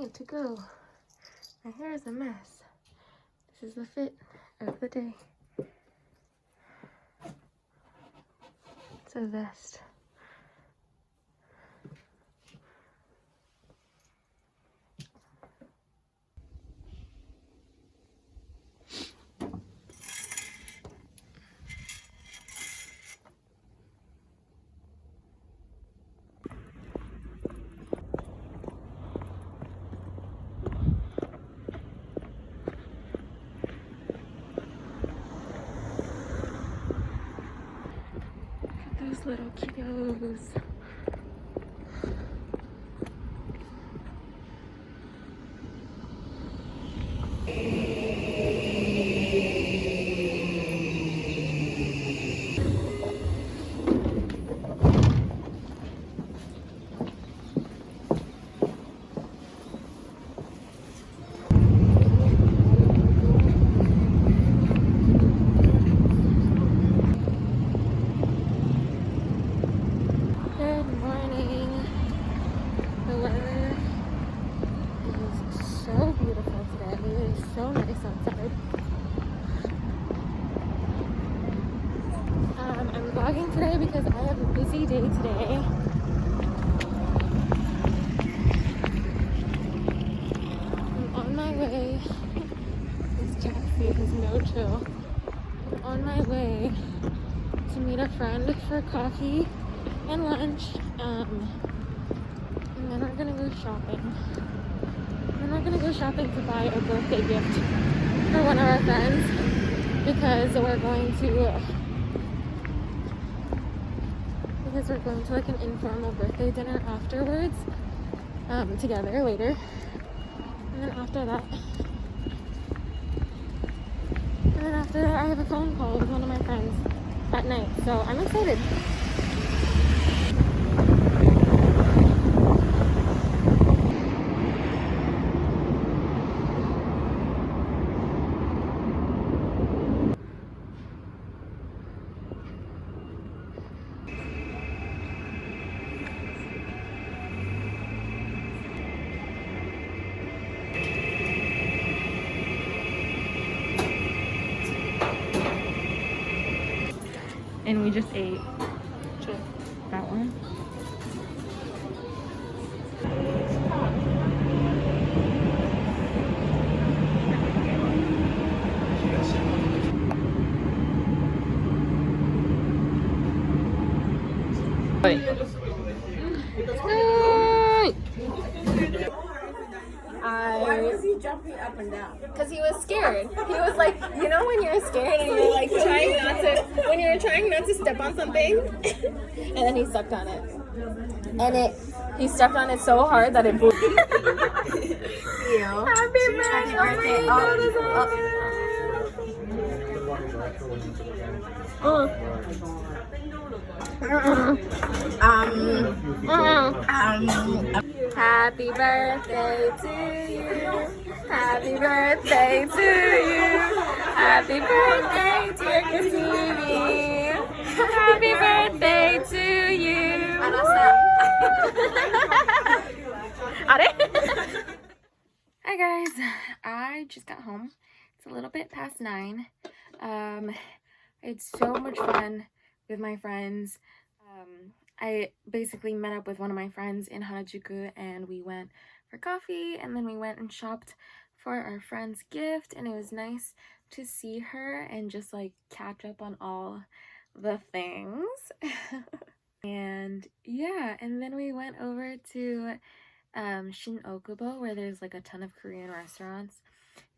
need to go. My hair is a mess. This is the fit of the day. It's a vest. Those little kiddos. I'm vlogging today because I have a busy day today. I'm on my way. This taxi has no chill. I'm on my way to meet a friend for coffee and lunch. And then we're gonna go shopping. And we're gonna go shopping to buy a birthday gift for one of our friends because we're going to like an informal birthday dinner afterwards, together later. And then after that I have a phone call with one of my friends at night, so I'm excited. And we just ate that one. Why was he jumping up and down? Because he was scared. He was like, you know when you're scared and you're like when you're trying not to step on something? And then he stepped on it. And he stepped on it so hard that it blew. Happy birthday! Happy birthday to you. Happy birthday to you. Happy birthday, dear Katini. Happy birthday to you. Hi guys, I just got home. It's a little bit past 9. I had so much fun with my friends. I basically met up with one of my friends in Harajuku and we went for coffee and then we went and shopped for our friend's gift, and it was nice to see her and just like catch up on all the things. And yeah, and then we went over to Shin Okubo where there's like a ton of Korean restaurants,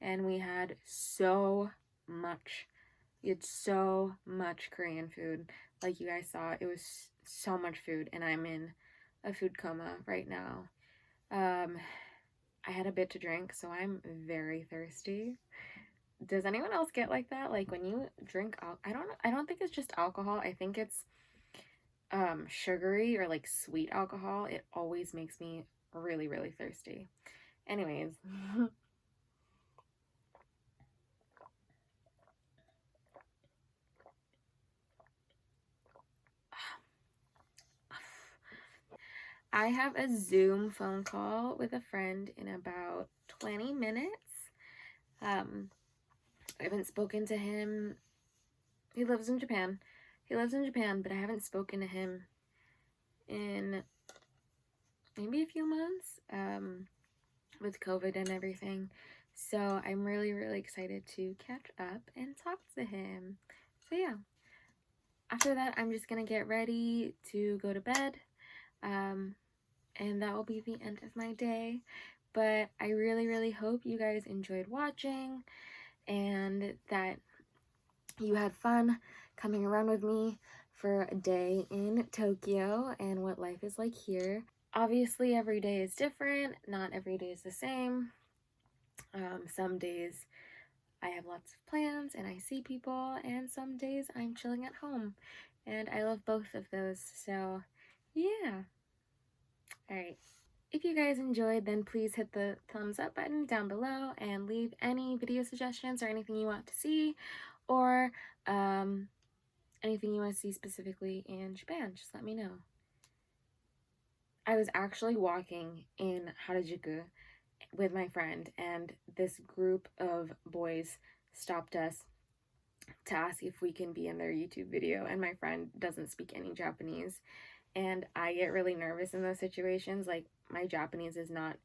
and we had so much Korean food. Like you guys saw, it was so much food and I'm in a food coma right now. I had a bit to drink, so I'm very thirsty. Does anyone else get like that? Like when you drink, I don't think it's just alcohol. I think it's sugary or like sweet alcohol. It always makes me really, really thirsty. Anyways. I have a Zoom phone call with a friend in about 20 minutes. I haven't spoken to him. He lives in Japan. But I haven't spoken to him in maybe a few months with COVID and everything. So I'm really, really excited to catch up and talk to him. So yeah, after that, I'm just gonna get ready to go to bed. And that will be the end of my day. But I really, really hope you guys enjoyed watching and that you had fun coming around with me for a day in Tokyo and what life is like here. Obviously, every day is different. Not every day is the same. Some days I have lots of plans and I see people, and some days I'm chilling at home. And I love both of those. So, yeah. Alright. If you guys enjoyed, then please hit the thumbs up button down below and leave any video suggestions or anything you want to see, or anything you want to see specifically in Japan. Just let me know. I was actually walking in Harajuku with my friend, and this group of boys stopped us to ask if we can be in their YouTube video, and my friend doesn't speak any Japanese, and I get really nervous in those situations. Like, my Japanese is not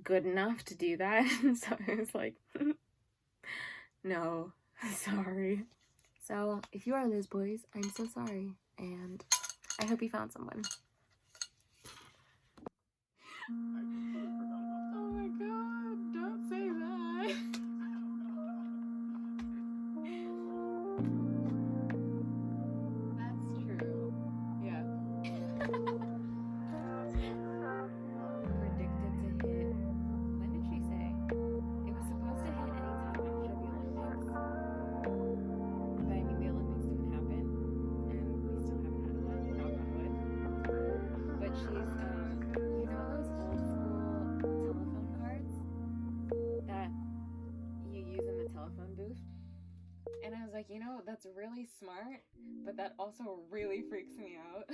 good enough to do that. So I was like, no, sorry. So if you are those boys, I'm so sorry, and I hope you found someone. Oh my god, don't say that. That's true. Yeah. Predicted to hit. When did she say? It was supposed to hit anytime after the Olympics. But I mean, the Olympics didn't happen, and we still haven't had one, knock on wood. But she's, you know those old school telephone cards that you use in the telephone booth? And I was like, you know, that's really smart, but that also really freaks me out.